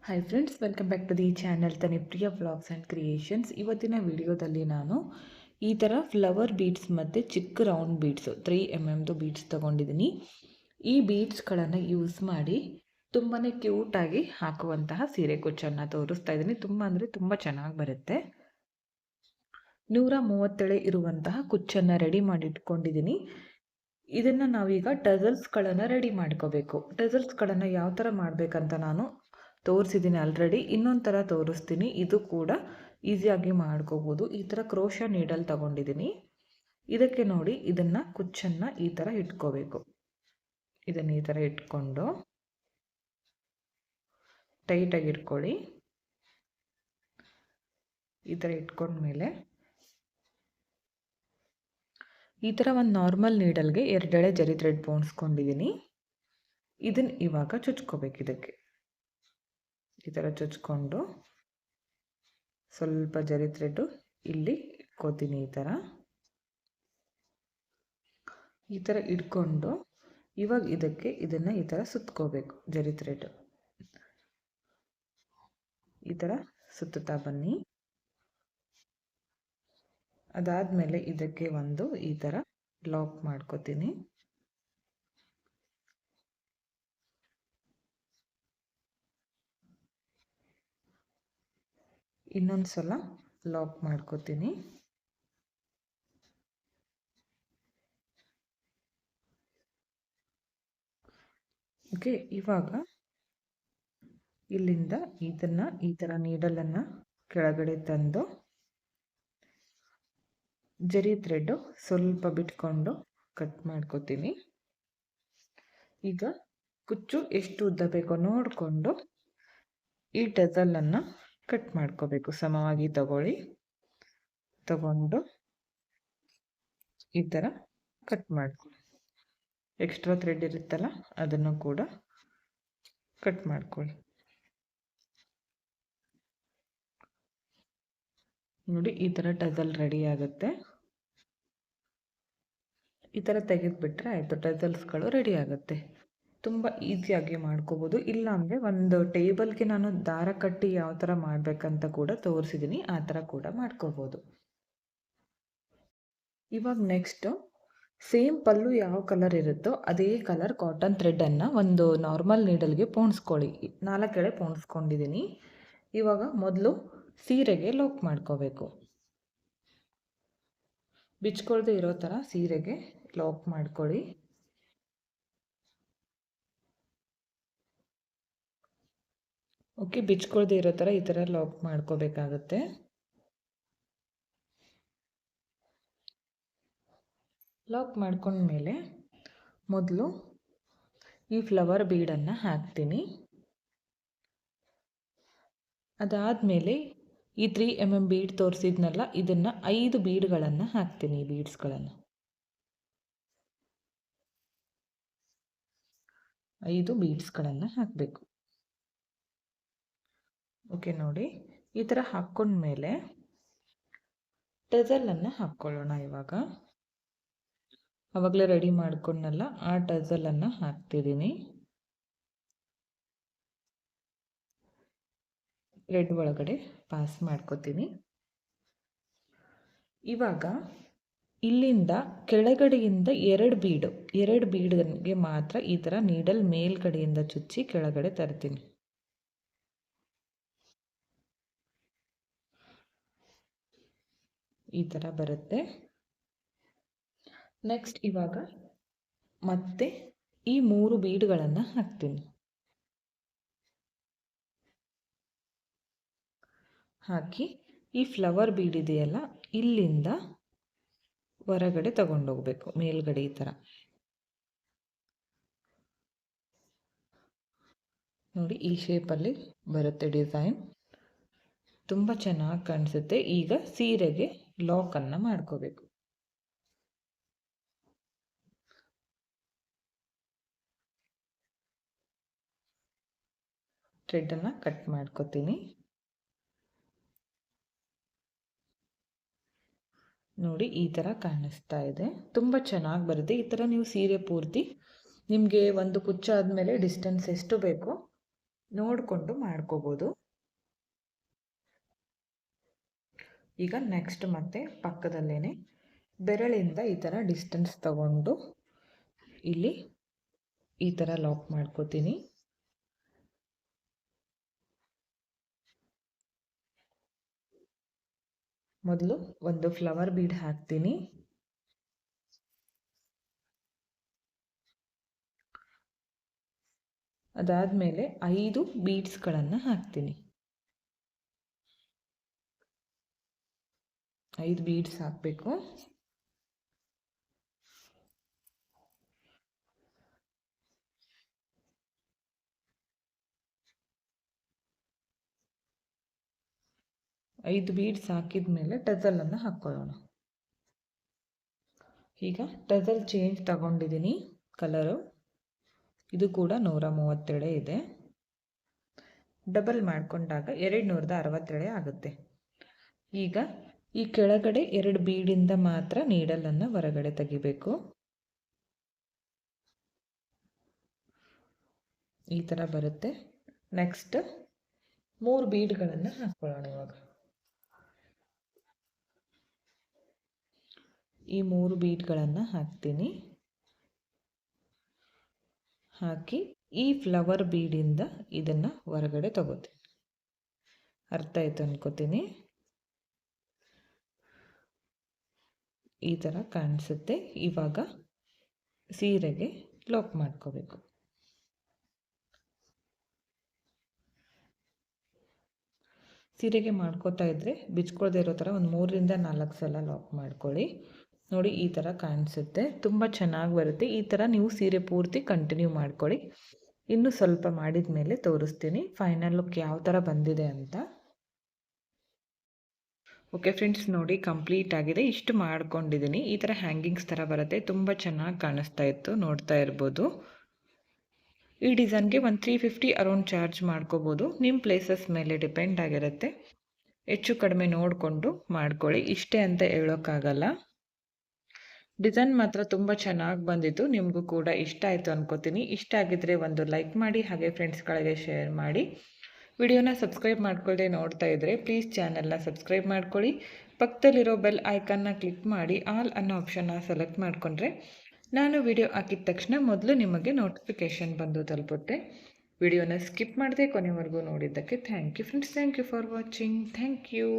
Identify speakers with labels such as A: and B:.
A: Hi friends, welcome back to the channel Tanipriya vlogs and creations. ಇವತ್ತಿನ ವಿಡಿಯೋದಲ್ಲಿ ನಾನು ಈ ಥರ ಫ್ಲವರ್ ಬೀಡ್ಸ್ ಮತ್ತು ಚಿಕ್ಕ ರೌಂಡ್ ಬೀಡ್ಸು 3mm ಬೀಡ್ಸ್ ತೊಗೊಂಡಿದ್ದೀನಿ. ಈ ಬೀಡ್ಸ್ಗಳನ್ನು ಯೂಸ್ ಮಾಡಿ ತುಂಬಾ ಕ್ಯೂಟಾಗಿ ಹಾಕುವಂತಹ ಸೀರೆ ಕುಚ್ಚನ್ನು ತೋರಿಸ್ತಾ ಇದ್ದೀನಿ. ತುಂಬ ಅಂದರೆ ತುಂಬ ಚೆನ್ನಾಗಿ ಬರುತ್ತೆ. 137 ಇರುವಂತಹ ಕುಚ್ಚನ್ನು ರೆಡಿ ಮಾಡಿ ಇಟ್ಕೊಂಡಿದ್ದೀನಿ. ಇದನ್ನು ನಾವೀಗ ಟಸಲ್ಸ್ಗಳನ್ನು ರೆಡಿ ಮಾಡ್ಕೋಬೇಕು. ಟಸಲ್ಸ್ಗಳನ್ನು ಯಾವ ಥರ ಮಾಡಬೇಕಂತ ನಾನು ತೋರಿಸಿದ್ದೀನಿ ಆಲ್ರೆಡಿ. ಇನ್ನೊಂದು ಥರ ತೋರಿಸ್ತೀನಿ. ಇದು ಕೂಡ ಈಸಿಯಾಗಿ ಮಾಡ್ಕೋಬೋದು. ಈ ಥರ ಕ್ರೋಶಾ ನೀಡಲ್ ತಗೊಂಡಿದ್ದೀನಿ. ಇದಕ್ಕೆ ನೋಡಿ, ಇದನ್ನು ಕುಚ್ಚನ್ನು ಈ ಥರ ಇಟ್ಕೋಬೇಕು. ಇದನ್ನು ಈ ಥರ ಇಟ್ಕೊಂಡು ಟೈಟಾಗಿ ಇಟ್ಕೊಳ್ಳಿ. ಈ ಥರ ಇಟ್ಕೊಂಡ್ಮೇಲೆ ಈ ಥರ ಒಂದು ನಾರ್ಮಲ್ ನೀಡಲ್ಗೆ 2 ಎಳೆ ಜರಿ ಥ್ರೆಡ್ ಪೋಣಿಸ್ಕೊಂಡಿದ್ದೀನಿ. ಇದನ್ನು ಇವಾಗ ಚುಚ್ಕೋಬೇಕು. ಇದಕ್ಕೆ ಈ ಥರ ಚುಚ್ಕೊಂಡು ಸ್ವಲ್ಪ ಜರಿ ಥ್ರೆಡ್ಡು ಇಲ್ಲಿ ಇಟ್ಕೋತೀನಿ. ಈ ಥರ ಇಟ್ಕೊಂಡು ಇವಾಗ ಇದಕ್ಕೆ ಇದನ್ನು ಈ ಥರ ಸುತ್ಕೋಬೇಕು. ಜರಿ ಥ್ರೆಡ್ ಈ ಥರ ಸುತ್ತುತ್ತಾ ಬನ್ನಿ. ಅದಾದಮೇಲೆ ಇದಕ್ಕೆ ಒಂದು ಈ ಥರ ಲಾಕ್ ಮಾಡ್ಕೋತೀನಿ. ಇನ್ನೊಂದು ಸಲ ಲಾಕ್ ಮಾಡ್ಕೋತೀನಿ. ಓಕೆ, ಇವಾಗ ಇಲ್ಲಿಂದ ಇದನ್ನು ಈ ಥರ ನೀಡಲನ್ನು ಕೆಳಗಡೆ ತಂದು ಜರಿ ಥ್ರೆಡ್ಡು ಸ್ವಲ್ಪ ಬಿಟ್ಕೊಂಡು ಕಟ್ ಮಾಡ್ಕೋತೀನಿ. ಈಗ ಕುಚ್ಚು ಎಷ್ಟು ಉದ್ದ ಬೇಕೋ ನೋಡಿಕೊಂಡು ಈ ಟಸಲನ್ನು ಕಟ್ ಮಾಡ್ಕೋಬೇಕು. ಸಮವಾಗಿ ತಗೊಂಡು ಈ ಥರ ಕಟ್ ಮಾಡ್ಕೊಳ್ಳಿ. ಎಕ್ಸ್ಟ್ರಾ ಥ್ರೆಡ್ ಇರುತ್ತಲ್ಲ ಅದನ್ನು ಕೂಡ ಕಟ್ ಮಾಡ್ಕೊಳ್ಳಿ. ನೋಡಿ, ಈ ಥರ ಟಸಲ್ ರೆಡಿ ಆಗುತ್ತೆ. ಈ ಥರ ತೆಗೆದುಬಿಟ್ರೆ ಆಯಿತು, ಟಸಲ್ಸ್ಗಳು ರೆಡಿ ಆಗುತ್ತೆ. ತುಂಬ ಈಸಿಯಾಗಿ ಮಾಡ್ಕೋಬೋದು. ಇಲ್ಲಾಂದರೆ ಒಂದು ಟೇಬಲ್ಗೆ ನಾನು ದಾರ ಕಟ್ಟಿ ಯಾವ ಥರ ಮಾಡಬೇಕಂತ ಕೂಡ ತೋರಿಸಿದ್ದೀನಿ. ಆ ಥರ ಕೂಡ ಮಾಡ್ಕೋಬೋದು. ಇವಾಗ ನೆಕ್ಸ್ಟು ಸೇಮ್ ಪಲ್ಲು ಯಾವ ಕಲರ್ ಇರುತ್ತೋ ಅದೇ ಕಲರ್ ಕಾಟನ್ ಥ್ರೆಡ್ಡನ್ನು ಒಂದು ನಾರ್ಮಲ್ ನೀಡಲ್ಗೆ ಪೋಣಿಸ್ಕೊಳ್ಳಿ. 4 ಎಳೆ ಪೋಣಿಸ್ಕೊಂಡಿದ್ದೀನಿ. ಇವಾಗ ಮೊದಲು ಸೀರೆಗೆ ಲಾಕ್ ಮಾಡ್ಕೋಬೇಕು. ಬಿಚ್ಕೊಳ್ದೆ ಇರೋ ಥರ ಸೀರೆಗೆ ಲಾಕ್ ಮಾಡ್ಕೊಳ್ಳಿ. ಓಕೆ, ಬಿಚ್ಕೊಳ್ದೆ ಇರೋ ಥರ ಈ ಥರ ಲಾಕ್ ಮಾಡ್ಕೋಬೇಕಾಗತ್ತೆ. ಲಾಕ್ ಮಾಡ್ಕೊಂಡ್ಮೇಲೆ ಮೊದಲು ಈ ಫ್ಲವರ್ ಬೀಡನ್ನು ಹಾಕ್ತೀನಿ. ಅದಾದಮೇಲೆ ಈ 3mm ಬೀಡ್ ತೋರಿಸಿದ್ನಲ್ಲ, ಇದನ್ನು 5 ಬೀಡ್ಗಳನ್ನು ಹಾಕ್ತೀನಿ. ಈ ಬೀಡ್ಸ್ಗಳನ್ನು 5 ಬೀಡ್ಸ್ಗಳನ್ನು ಹಾಕಬೇಕು. ಓಕೆ, ನೋಡಿ ಈ ಥರ ಹಾಕ್ಕೊಂಡ್ಮೇಲೆ ಟಸಲನ್ನು ಹಾಕ್ಕೊಳ್ಳೋಣ. ಆವಾಗಲೇ ರೆಡಿ ಮಾಡ್ಕೊಂಡಲ್ಲ, ಆ ಟಸಲನ್ನು ಹಾಕ್ತಿದ್ದೀನಿ. ಥ್ರೆಡ್ ಒಳಗಡೆ ಪಾಸ್ ಮಾಡ್ಕೋತೀನಿ. ಇವಾಗ ಇಲ್ಲಿಂದ ಕೆಳಗಡೆಯಿಂದ 2 ಬೀಡ್ಗೆ ಮಾತ್ರ ಈ ಥರ ನೀಡಲ್ ಮೇಲ್ಗಡೆಯಿಂದ ಚುಚ್ಚಿ ಕೆಳಗಡೆ ತರ್ತೀನಿ. ಈ ಥರ ಬರುತ್ತೆ. ನೆಕ್ಸ್ಟ್ ಇವಾಗ ಮತ್ತೆ ಈ 3 ಬೀಡ್ಗಳನ್ನು ಹಾಕ್ತೀನಿ. ಹಾಕಿ ಈ ಫ್ಲವರ್ ಬೀಡ್ ಇದೆಯಲ್ಲ, ಇಲ್ಲಿಂದ ಹೊರಗಡೆ ತಗೊಂಡೋಗ್ಬೇಕು. ಮೇಲ್ಗಡೆ ಈ ಥರ ನೋಡಿ, ಈ ಶೇಪಲ್ಲಿ ಬರುತ್ತೆ ಡಿಸೈನ್. ತುಂಬ ಚೆನ್ನಾಗಿ ಕಾಣಿಸುತ್ತೆ. ಈಗ ಸೀರೆಗೆ ಲಾಕನ್ನು ಮಾಡ್ಕೋಬೇಕು. ಥ್ರೆಡ್ಡನ್ನು ಕಟ್ ಮಾಡ್ಕೋತೀನಿ. ನೋಡಿ, ಈ ಥರ ಕಾಣಿಸ್ತಾ ಇದೆ. ತುಂಬ ಚೆನ್ನಾಗಿ ಬರುತ್ತೆ. ಈ ಥರ ನೀವು ಸೀರೆ ಪೂರ್ತಿ ನಿಮಗೆ ಒಂದು ಕುಚ್ಚು ಆದಮೇಲೆ ಡಿಸ್ಟೆನ್ಸ್ ಎಷ್ಟು ಬೇಕೋ ನೋಡಿಕೊಂಡು ಮಾಡ್ಕೋಬೋದು. ಈಗ ನೆಕ್ಸ್ಟ್ ಮತ್ತೆ ಪಕ್ಕದಲ್ಲೇ ಬೆರಳಿಂದ ಈ ಥರ ಡಿಸ್ಟೆನ್ಸ್ ತಗೊಂಡು ಇಲ್ಲಿ ಈ ಥರ ಲಾಕ್ ಮಾಡ್ಕೋತೀನಿ. ಮೊದಲು ಒಂದು ಫ್ಲವರ್ ಬೀಡ್ ಹಾಕ್ತೀನಿ. ಅದಾದಮೇಲೆ 5 ಬೀಡ್ಸ್ಗಳನ್ನು ಹಾಕ್ತೀನಿ. 5 ಬೀಡ್ಸ್ ಹಾಕಬೇಕು. ಐದು ಬೀಡ್ಸ್ ಹಾಕಿದ ಮೇಲೆ ಟಜಲನ್ನು ಹಾಕ್ಕೊಳ್ಳೋಣ. ಈಗ ಟಜಲ್ ಚೇಂಜ್ ತಗೊಂಡಿದ್ದೀನಿ ಕಲರು. ಇದು ಕೂಡ 137 ಇದೆ. ಡಬಲ್ ಮಾಡಿಕೊಂಡಾಗ 267 ಆಗುತ್ತೆ. ಈಗ ಈ ಕೆಳಗಡೆ 2 ಬೀಡಿಂದ ಮಾತ್ರ ನೀಡಲನ್ನು ಹೊರಗಡೆ ತೆಗಿಬೇಕು. ಈ ಥರ ಬರುತ್ತೆ. ನೆಕ್ಸ್ಟ್ 3 ಬೀಡ್ಗಳನ್ನು ಹಾಕ್ಕೊಳ್ಳೋಣ. ಇವಾಗ ಈ 3 ಬೀಡ್ಗಳನ್ನು ಹಾಕ್ತೀನಿ. ಹಾಕಿ ಈ ಫ್ಲವರ್ ಬೀಡಿಂದ ಇದನ್ನು ಹೊರಗಡೆ ತಗೋತೀನಿ. ಅರ್ಥ ಆಯ್ತು ಅನ್ಕೋತೀನಿ. ಈ ಥರ ಕಾಣಿಸುತ್ತೆ. ಇವಾಗ ಸೀರೆಗೆ ಲಾಕ್ ಮಾಡ್ಕೋಬೇಕು. ಸೀರೆಗೆ ಮಾಡ್ಕೋತಾ ಇದ್ದರೆ ಬಿಚ್ಕೊಳ್ದೇ ಇರೋ ಥರ ಒಂದು 3 ರಿಂದ 4 ಸಲ ಲಾಕ್ ಮಾಡ್ಕೊಳ್ಳಿ. ನೋಡಿ ಈ ಥರ ಕಾಣಿಸುತ್ತೆ. ತುಂಬ ಚೆನ್ನಾಗಿ ಬರುತ್ತೆ. ಈ ಥರ ನೀವು ಸೀರೆ ಪೂರ್ತಿ ಕಂಟಿನ್ಯೂ ಮಾಡ್ಕೊಳ್ಳಿ. ಇನ್ನೂ ಸ್ವಲ್ಪ ಮಾಡಿದ ಮೇಲೆ ತೋರಿಸ್ತೀನಿ ಫೈನಲ್ ಲುಕ್ ಯಾವ ಥರ ಬಂದಿದೆ ಅಂತ. ಓಕೆ ಫ್ರೆಂಡ್ಸ್, ನೋಡಿ ಕಂಪ್ಲೀಟ್ ಆಗಿದೆ. ಇಷ್ಟು ಮಾಡ್ಕೊಂಡಿದ್ದೀನಿ. ಈ ಥರ ಹ್ಯಾಂಗಿಂಗ್ಸ್ ಥರ ಬರುತ್ತೆ. ತುಂಬ ಚೆನ್ನಾಗಿ ಕಾಣಿಸ್ತಾ ಇತ್ತು, ನೋಡ್ತಾ ಇರ್ಬೋದು. ಈ ಡಿಸೈನ್ಗೆ ಒಂದು 350 ಅರೌಂಡ್ ಚಾರ್ಜ್ ಮಾಡ್ಕೋಬೋದು. ನಿಮ್ಮ ಪ್ಲೇಸಸ್ ಮೇಲೆ ಡಿಪೆಂಡ್ ಆಗಿರುತ್ತೆ. ಹೆಚ್ಚು ಕಡಿಮೆ ನೋಡಿಕೊಂಡು ಮಾಡ್ಕೊಳ್ಳಿ. ಇಷ್ಟೇ ಅಂತ ಹೇಳೋಕ್ಕಾಗಲ್ಲ. ಡಿಸೈನ್ ಮಾತ್ರ ತುಂಬ ಚೆನ್ನಾಗಿ ಬಂದಿತ್ತು. ನಿಮಗೂ ಕೂಡ ಇಷ್ಟ ಆಯಿತು ಅನ್ಕೋತೀನಿ. ಇಷ್ಟ ಆಗಿದ್ದರೆ ಒಂದು ಲೈಕ್ ಮಾಡಿ, ಹಾಗೆ ಫ್ರೆಂಡ್ಸ್ಗಳಿಗೆ ಶೇರ್ ಮಾಡಿ. ವಿಡಿಯೋನ ಸಬ್ಸ್ಕ್ರೈಬ್ ಮಾಡ್ಕೊಳ್ಳದೆ ನೋಡ್ತಾ ಇದ್ದರೆ ಪ್ಲೀಸ್ ಚಾನಲ್ನ ಸಬ್ಸ್ಕ್ರೈಬ್ ಮಾಡ್ಕೊಳ್ಳಿ. ಪಕ್ಕದಲ್ಲಿರೋ ಬೆಲ್ ಐಕನ್ನ ಕ್ಲಿಕ್ ಮಾಡಿ ಆಲ್ ಅನ್ನೋ ಆಪ್ಷನ್ನ ಸೆಲೆಕ್ಟ್ ಮಾಡಿಕೊಂಡ್ರೆ ನಾನು ವಿಡಿಯೋ ಹಾಕಿದ ತಕ್ಷಣ ಮೊದಲು ನಿಮಗೆ ನೋಟಿಫಿಕೇಷನ್ ಬಂದು ತಲುಪುತ್ತೆ. ವಿಡಿಯೋನ ಸ್ಕಿಪ್ ಮಾಡದೆ ಕೊನೆವರೆಗೂ ನೋಡಿದ್ದಕ್ಕೆ thank you friends. Thank you for watching. Thank you.